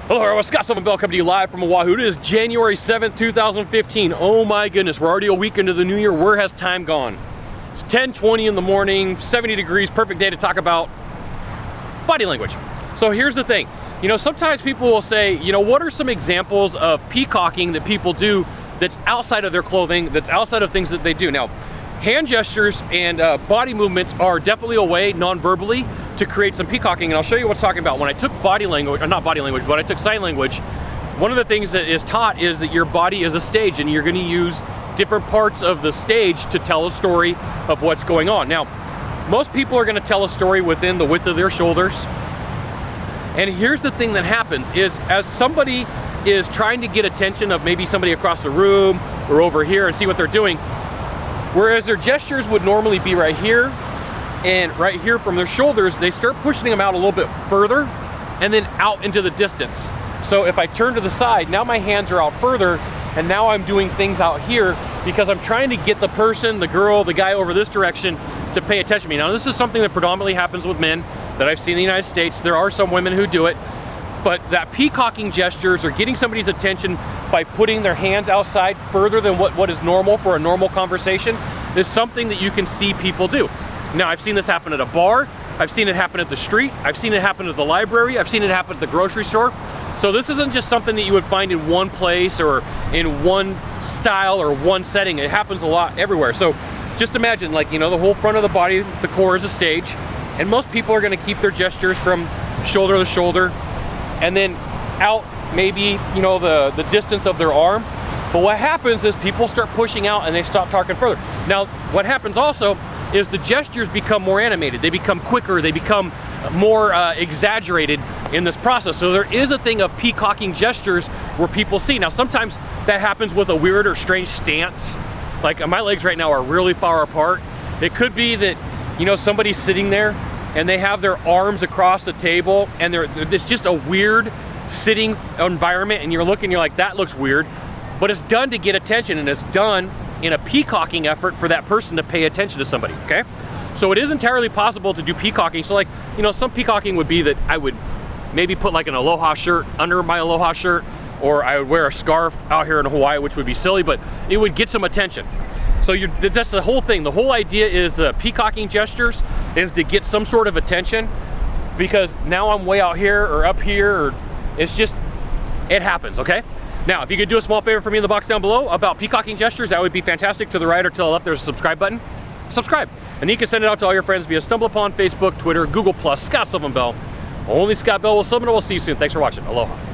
Hello everyone, Sylvan Bell coming to you live from Oahu. It is January 7th, 2015. Oh my goodness, we're already a week into the new year. Where has time gone? It's 10:20 in the morning, 70 degrees, perfect day to talk about body language. So here's the thing. Sometimes people will say, what are some examples of peacocking that people do that's outside of their clothing, that's outside of things that they do? Now, hand gestures and body movements are definitely a way, non-verbally, to create some peacocking, and I'll show you what's talking about. When I took body language, or not body language, but I took sign language, one of the things that is taught is that your body is a stage, and you're gonna use different parts of the stage to tell a story of what's going on. Now, most people are gonna tell a story within the width of their shoulders, and here's the thing that happens is, as somebody is trying to get attention of maybe somebody across the room or over here and see what they're doing, whereas their gestures would normally be right here and right here from their shoulders, they start pushing them out a little bit further and then out into the distance. So if I turn to the side, now my hands are out further, and now I'm doing things out here because I'm trying to get the person, the girl, the guy over this direction to pay attention to me. Now, this is something that predominantly happens with men that I've seen in the United States. There are some women who do it, but that peacocking gestures or getting somebody's attention by putting their hands outside further than what is normal for a normal conversation is something that you can see people do. Now, I've seen this happen at a bar, I've seen it happen at the street, I've seen it happen at the library, I've seen it happen at the grocery store. So this isn't just something that you would find in one place or in one style or one setting. It happens a lot everywhere. So just imagine, the whole front of the body, the core is a stage, and most people are gonna keep their gestures from shoulder to shoulder and then out maybe, the distance of their arm. But what happens is people start pushing out and they stop talking further. Now, what happens also is the gestures become more animated, they become quicker, they become more exaggerated in this process. So there is a thing of peacocking gestures where people see. Now, sometimes that happens with a weird or strange stance. Like, my legs right now are really far apart. It could be that, somebody's sitting there and they have their arms across the table and it's just a weird sitting environment, and you're looking, you're like, that looks weird. But it's done to get attention, and it's done in a peacocking effort for that person to pay attention to somebody, okay? So it is entirely possible to do peacocking. So some peacocking would be that I would maybe put like an aloha shirt under my aloha shirt, or I would wear a scarf out here in Hawaii, which would be silly, but it would get some attention. So that's the whole thing. The whole idea is the peacocking gestures is to get some sort of attention, because now I'm way out here or up here, or it happens, okay? Now, if you could do a small favor for me in the box down below about peacocking gestures, that would be fantastic. To the right or to the left, there's a subscribe button. Subscribe. And you can send it out to all your friends via StumbleUpon, Facebook, Twitter, Google+, Sylvan Bell. Only Scott Bell will summon, and we'll see you soon. Thanks for watching. Aloha.